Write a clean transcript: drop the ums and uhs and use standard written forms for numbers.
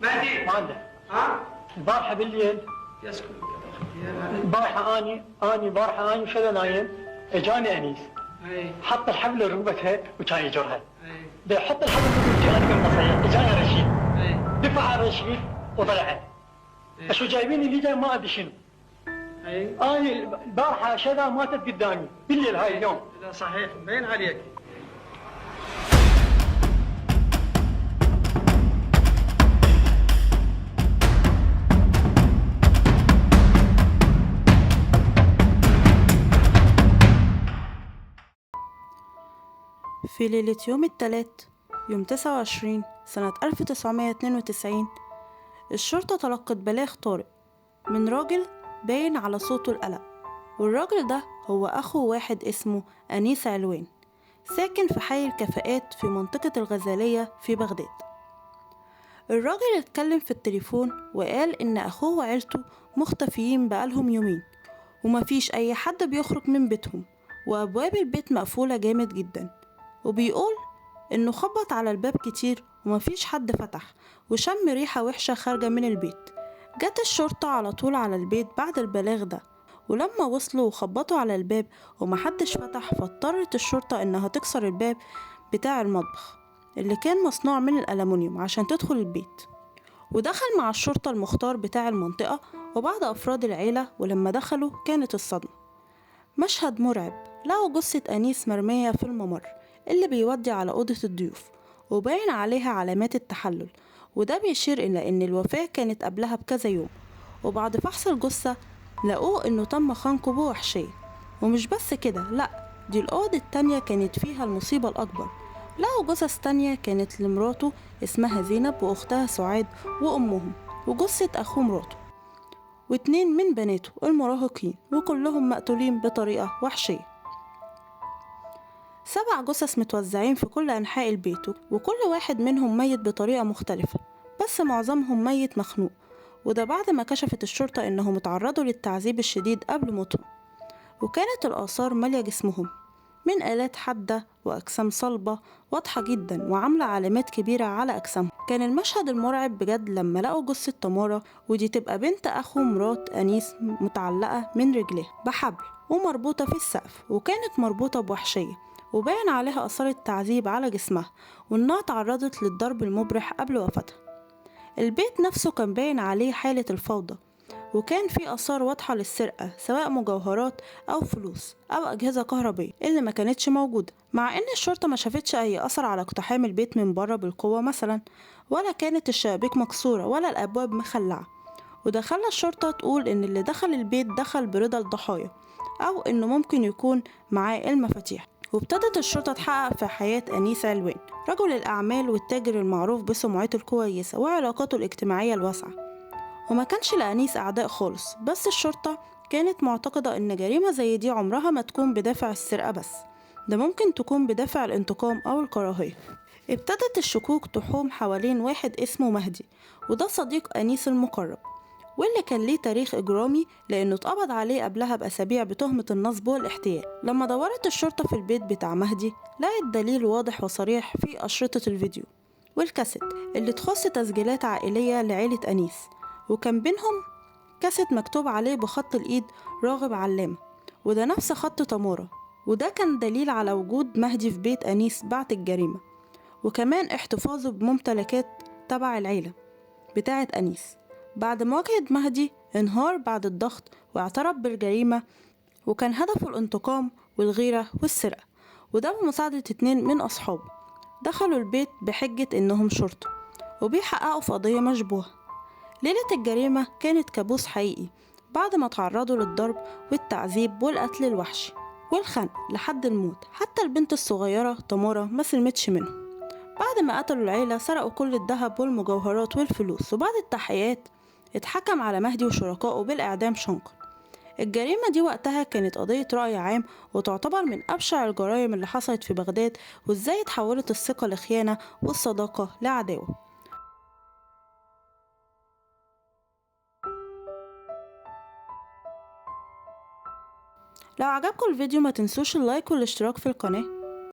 مهدي ما عنده. ها؟ البارحة بالليل يسكت البارحة اني وشذا نايم، اجاني انيس اي حط الحبل رقبتها وكان يجرها. اي بيحط الحبل رقبتي انا بالمصية، اجاني رشيد اي دفع الرشيد وطلعت. اشو جايبيني اللي جاي ما ادري شنو. اي اني البارحة شذا ماتت قدامي بالليل هاي اليوم. لا صحيح مبين عليك. في ليلة يوم التلات يوم 29 سنة 1992 الشرطة تلقت بلاغ طارئ من راجل باين على صوته القلق، والراجل ده هو أخو واحد اسمه أنيس علوان ساكن في حي الكفاءات في منطقة الغزالية في بغداد. الراجل اتكلم في التليفون وقال إن أخوه وعيلته مختفيين بقالهم يومين ومفيش أي حد بيخرج من بيتهم وأبواب البيت مقفولة جامد جدا، وبيقول إنه خبط على الباب كتير ومفيش حد فتح وشم ريحة وحشة خارجة من البيت. جت الشرطة على طول على البيت بعد البلاغ ده، ولما وصلوا وخبطوا على الباب ومحدش فتح فاضطرت الشرطة إنها تكسر الباب بتاع المطبخ اللي كان مصنوع من الألمنيوم عشان تدخل البيت. ودخل مع الشرطة المختار بتاع المنطقة وبعض أفراد العيلة، ولما دخلوا كانت الصدمة مشهد مرعب. لقوا جثة أنيس مرمية في الممر اللي بيودي على أوضة الضيوف وباين عليها علامات التحلل، وده بيشير إلى إن الوفاة كانت قبلها بكذا يوم. وبعد فحص الجثة لقوه إنه تم خنقه بوحشية. ومش بس كده، لأ، دي الأوضة التانية كانت فيها المصيبة الأكبر. لقوا جثث تانية كانت لمراته اسمها زينب وأختها سعاد وأمهم، وجثة أخوه مراته واتنين من بناته المراهقين، وكلهم مقتولين بطريقة وحشية. 7 جثث متوزعين في كل أنحاء البيت، وكل واحد منهم ميت بطريقة مختلفة، بس معظمهم ميت مخنوق، وده بعد ما كشفت الشرطة إنهم اتعرضوا للتعذيب الشديد قبل موتهم. وكانت الآثار مالية جسمهم من آلات حادة وأجسام صلبة واضحة جدا وعاملة علامات كبيرة على أجسامهم. كان المشهد المرعب بجد لما لقوا جثة تمارة، ودي تبقى بنت أخو مرات أنيس، متعلقة من رجلها بحبل ومربوطة في السقف، وكانت مربوطة بوحشية وباين عليها آثار التعذيب على جسمها وإنها تعرضت للضرب المبرح قبل وفاتها. البيت نفسه كان باين عليه حالة الفوضى، وكان في آثار واضحة للسرقة سواء مجوهرات أو فلوس أو أجهزة كهربية اللي ما كانتش موجودة، مع إن الشرطة ما شافتش أي أثر على اقتحام البيت من بره بالقوة مثلا، ولا كانت الشبابيك مكسورة ولا الأبواب مخلعة. وده خلى الشرطة تقول إن اللي دخل البيت دخل برضا الضحايا، أو إنه ممكن يكون معاه المفاتيح. وابتدت الشرطة تحقق في حياة أنيس علوان، رجل الأعمال والتاجر المعروف بسمعته الكويسة وعلاقاته الاجتماعية الواسعة. وما كانش لأنيس أعداء خالص، بس الشرطة كانت معتقدة إن جريمة زي دي عمرها ما تكون بدافع السرقة بس، ده ممكن تكون بدافع الانتقام أو الكراهية. ابتدت الشكوك تحوم حوالين واحد اسمه مهدي، وده صديق أنيس المقرب، واللي كان ليه تاريخ إجرامي لأنه اتقبض عليه قبلها بأسابيع بتهمة النصب والاحتيال. لما دورت الشرطة في البيت بتاع مهدي لقت دليل واضح وصريح في أشرطة الفيديو والكاسيت اللي تخص تسجيلات عائلية لعيلة أنيس، وكان بينهم كاسيت مكتوب عليه بخط الإيد راغب علامة، وده نفس خط تمارة، وده كان دليل على وجود مهدي في بيت أنيس بعد الجريمة، وكمان احتفاظه بممتلكات تبع العيلة بتاعة أنيس. بعد مواجهة مهدي انهار بعد الضغط واعترف بالجريمة، وكان هدفه الانتقام والغيرة والسرقة، وده بمساعدة 2 من أصحابه دخلوا البيت بحجة إنهم شرطة وبيحققوا في قضية مشبوهة. ليلة الجريمة كانت كابوس حقيقي بعد ما تعرضوا للضرب والتعذيب والقتل الوحشي والخنق لحد الموت. حتى البنت الصغيرة تمارة ما سلمتش منهم. بعد ما قتلوا العيلة سرقوا كل الذهب والمجوهرات والفلوس، وبعد التحقيقات اتحكم على مهدي وشركائه بالإعدام شنقا. الجريمة دي وقتها كانت قضية رأي عام، وتعتبر من أبشع الجرائم اللي حصلت في بغداد، وإزاي اتحولت الثقة لخيانة والصداقة لعداوة. لو عجبكم الفيديو ما تنسوش اللايك والاشتراك في القناة.